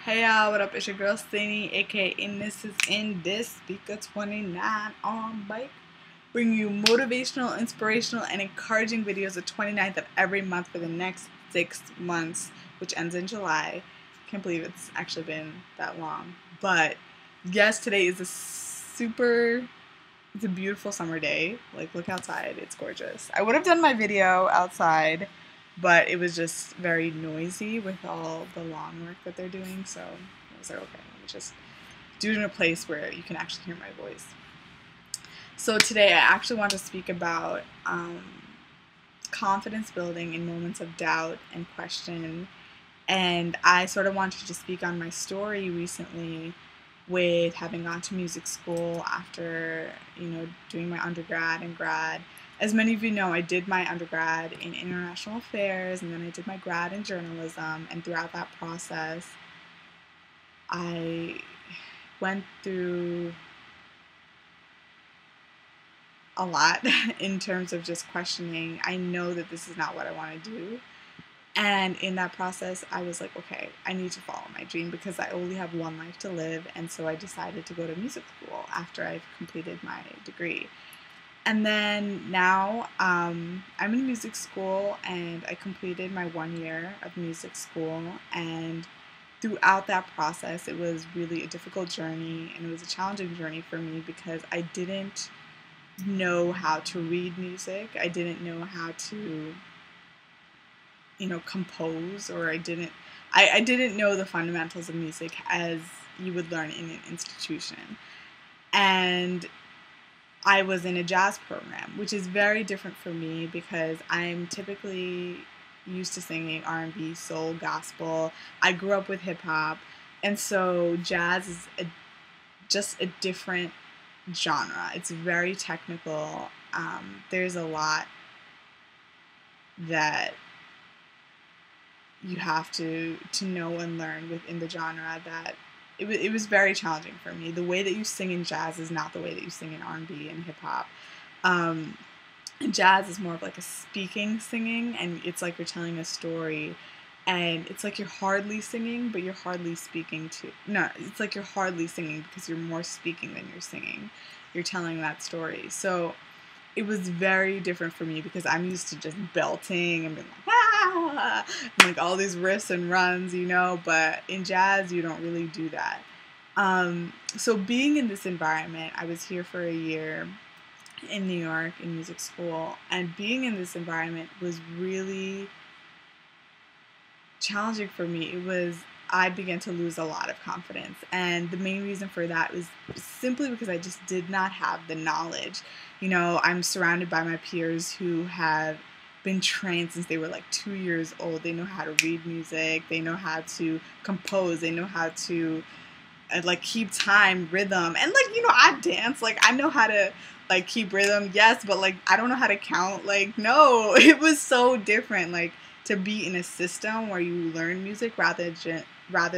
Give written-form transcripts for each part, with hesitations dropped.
Hey y'all, what up? It's your girl SINI, aka and this is in this Speaker 29 on bike. Bringing you motivational, inspirational, and encouraging videos the 29th of every month for the next 6 months, which ends in July. Can't believe it's actually been that long. But yes, today is it's a beautiful summer day. Like, look outside, it's gorgeous. I would have done my video outside, but it was just very noisy with all the lawn work that they're doing, so I was like, okay, let me just do it in a place where you can actually hear my voice. So today I actually want to speak about confidence building in moments of doubt and question, and I sort of wanted to speak on my story recently with having gone to music school after, doing my undergrad and grad. As many of you know, I did my undergrad in international affairs, and then I did my grad in journalism, and throughout that process, I went through a lot in terms of just questioning. I know that this is not what I want to do. And in that process, I was like, okay, I need to follow my dream because I only have one life to live. And so I decided to go to music school after I've completed my degree. And then now I'm in music school, and I completed my 1 year of music school. And throughout that process, it was really a difficult journey, and it was a challenging journey for me because I didn't know how to read music. I didn't know how to compose, or I didn't know the fundamentals of music as you would learn in an institution. And I was in a jazz program, which is very different for me because I'm typically used to singing R&B, soul, gospel. I grew up with hip hop, and so jazz is just a different genre. It's very technical. There's a lot that you have to know and learn within the genre that it was very challenging for me. The way that you sing in jazz is not the way that you sing in R&B and hip hop. Jazz is more of like a speaking singing, and it's like you're telling a story, and it's like you're hardly singing, but you're hardly speaking too. No, it's like you're hardly singing because you're more speaking than you're singing. You're telling that story. So it was very different for me because I'm used to just belting and being like, ah, and like all these riffs and runs, but in jazz, you don't really do that. So being in this environment, I was here for a year in New York in music school, and being in this environment was really challenging for me. I began to lose a lot of confidence, and the main reason for that was simply because I just did not have the knowledge. I'm surrounded by my peers who have been trained since they were like 2 years old. They know how to read music, they know how to compose, they know how to keep time, rhythm, and I dance. I know how to keep rhythm, yes, but I don't know how to count. No, it was so different. To be in a system where you learn music rather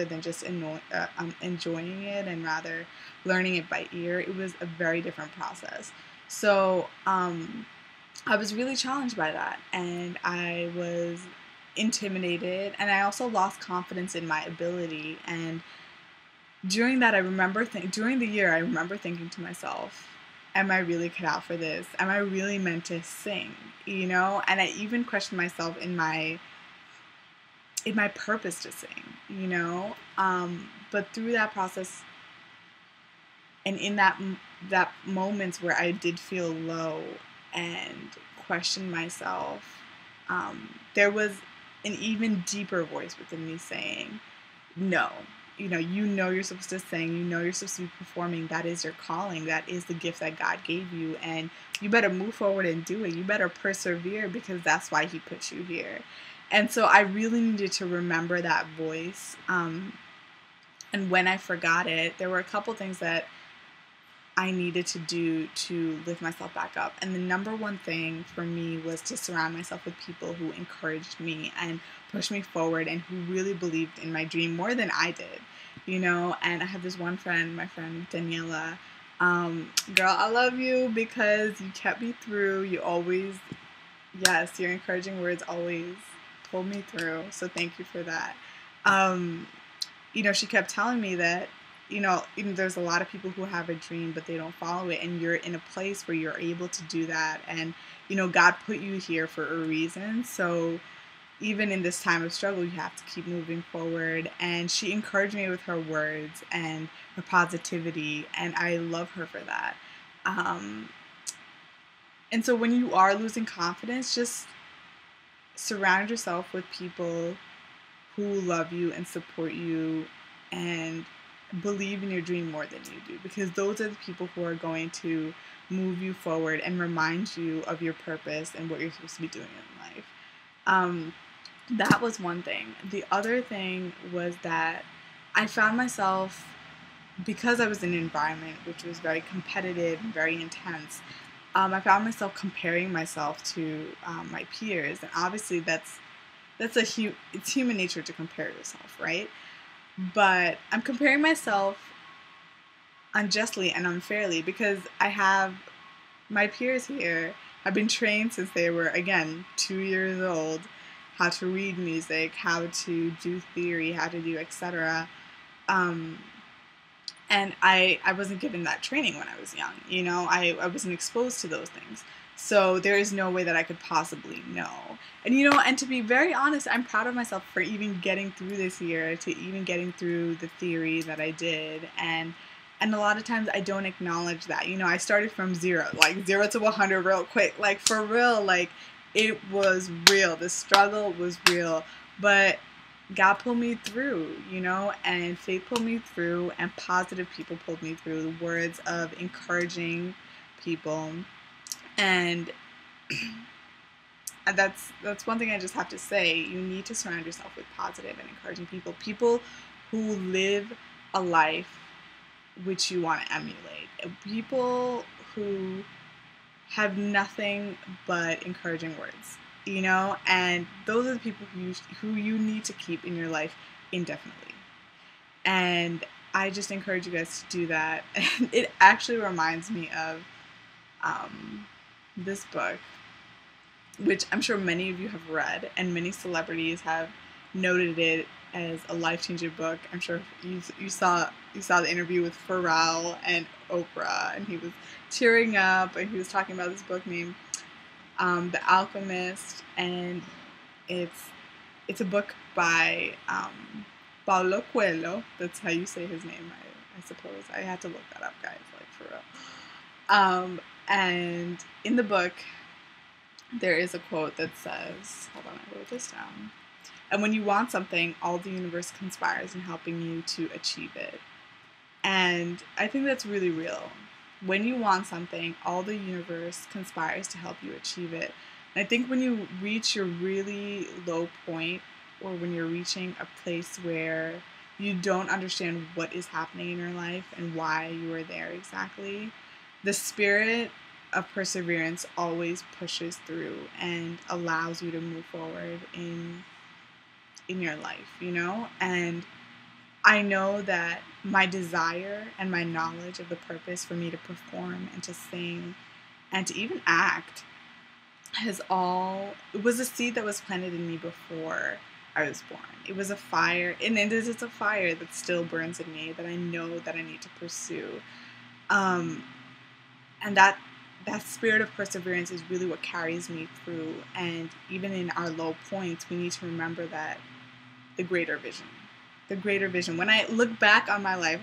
than just enjoying it, and rather learning it by ear, it was a very different process. So I was really challenged by that, and I was intimidated, and I also lost confidence in my ability. And during that, during the year, I remember thinking to myself, am I really cut out for this? Am I really meant to sing? And I even questioned myself in my purpose to sing, but through that process, and in that moments where I did feel low and question myself, there was an even deeper voice within me saying, no, you're supposed to sing, you're supposed to be performing. That is your calling. That is the gift that God gave you, and you better move forward and do it. You better persevere because that's why He put you here. And so I really needed to remember that voice. And when I forgot it, there were a couple things that I needed to do to lift myself back up. And the number one thing for me was to surround myself with people who encouraged me and pushed me forward, and who really believed in my dream more than I did, And I have this one friend, my friend Daniela. Girl, I love you because you kept me through. You always, yes, your encouraging words always pulled me through. So thank you for that. she kept telling me that, there's a lot of people who have a dream, but they don't follow it. And you're in a place where you're able to do that. And, God put you here for a reason. So even in this time of struggle, you have to keep moving forward. And she encouraged me with her words and her positivity. And I love her for that. And so when you are losing confidence, just surround yourself with people who love you and support you and believe in your dream more than you do, because those are the people who are going to move you forward and remind you of your purpose and what you're supposed to be doing in life. That was one thing. The other thing was that I found myself, because I was in an environment which was very competitive and very intense, I found myself comparing myself to my peers, and obviously it's human nature to compare yourself, right? But I'm comparing myself unjustly and unfairly, because I have my peers here have been trained since they were, again, 2 years old, how to read music, how to do theory, how to do etc. And I wasn't given that training when I was young. I wasn't exposed to those things. So there is no way that I could possibly know. And, and to be very honest, I'm proud of myself for even getting through this year, to even getting through the theory that I did. And a lot of times I don't acknowledge that. I started from 0 to 100 real quick. For real, it was real. The struggle was real. But God pulled me through, and faith pulled me through, and positive people pulled me through. The words of encouraging people. And that's one thing I just have to say. You need to surround yourself with positive and encouraging people who live a life which you want to emulate, people who have nothing but encouraging words, and those are the people who you need to keep in your life indefinitely. And I just encourage you guys to do that. And it actually reminds me of this book, which I'm sure many of you have read, and many celebrities have noted it as a life-changing book. I'm sure you saw the interview with Pharrell and Oprah, and he was tearing up, and he was talking about this book named The Alchemist, and it's a book by Paulo Coelho. That's how you say his name, I suppose. I had to look that up, guys, for real. And in the book, there is a quote that says, hold on, I wrote this down. And when you want something, all the universe conspires in helping you to achieve it. And I think that's really real. When you want something, all the universe conspires to help you achieve it. And I think when you reach your really low point, or when you're reaching a place where you don't understand what is happening in your life and why you are there exactly, the spirit of perseverance always pushes through and allows you to move forward in your life, And I know that my desire and my knowledge of the purpose for me to perform and to sing and to even act it was a seed that was planted in me before I was born. It was a fire, and it's a fire that still burns in me that I know that I need to pursue. And that spirit of perseverance is really what carries me through. And even in our low points, we need to remember that the greater vision. When I look back on my life,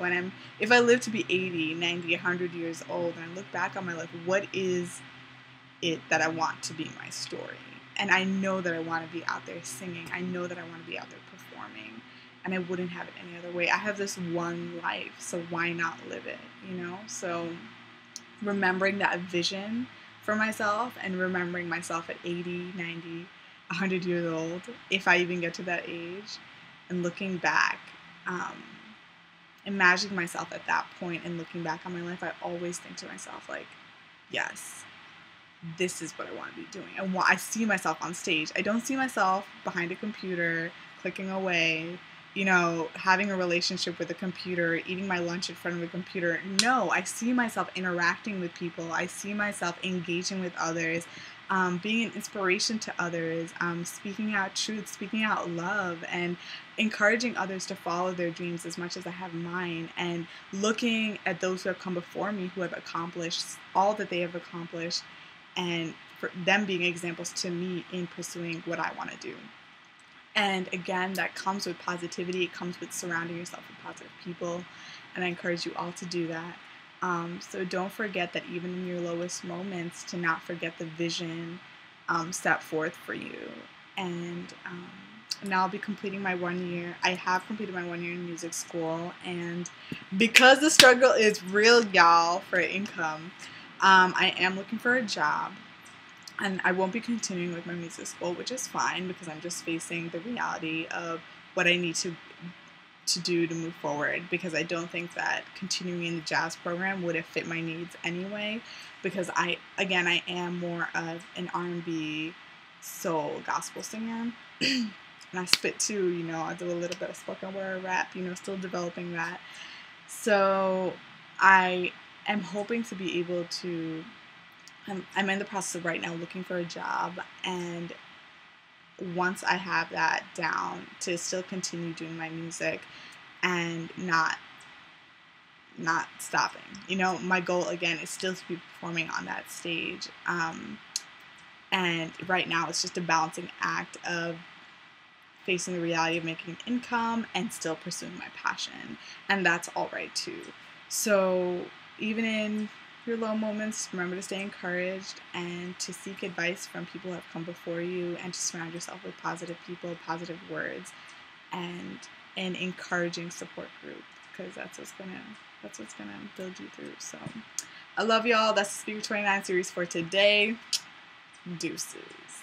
if I live to be 80, 90, 100 years old, and I look back on my life, what is it that I want to be my story? And I know that I want to be out there singing. I know that I want to be out there performing. And I wouldn't have it any other way. I have this one life, so why not live it, So remembering that vision for myself, and remembering myself at 80, 90, 100 years old, if I even get to that age, and looking back, imagining myself at that point and looking back on my life, I always think to myself, yes, this is what I want to be doing. And I see myself on stage. I don't see myself behind a computer, clicking away, having a relationship with a computer, eating my lunch in front of a computer. No, I see myself interacting with people. I see myself engaging with others. being an inspiration to others, speaking out truth, speaking out love, and encouraging others to follow their dreams as much as I have mine, and looking at those who have come before me who have accomplished all that they have accomplished, and for them being examples to me in pursuing what I want to do. And again, that comes with positivity. It comes with surrounding yourself with positive people. And I encourage you all to do that. So don't forget that even in your lowest moments, to not forget the vision set forth for you. And now I'll be completing my 1 year. I have completed my 1 year in music school. And because the struggle is real, y'all, for income, I am looking for a job. And I won't be continuing with my music school, which is fine because I'm just facing the reality of what I need to do to move forward, because I don't think that continuing in the jazz program would have fit my needs anyway, because I am more of an R&B soul gospel singer. And I spit too, you know, I do a little bit of spoken word rap, you know, still developing that. So I am hoping to be able to, I'm in the process of right now looking for a job, and once I have that down, to still continue doing my music and not stopping. You know, my goal again is still to be performing on that stage. And right now it's just a balancing act of facing the reality of making income and still pursuing my passion. And that's all right too. So even in your low moments, remember to stay encouraged and to seek advice from people who have come before you, and to surround yourself with positive people, positive words, and an encouraging support group, because that's what's gonna build you through. So I love y'all. That's the Speaker 29 series for today. Deuces.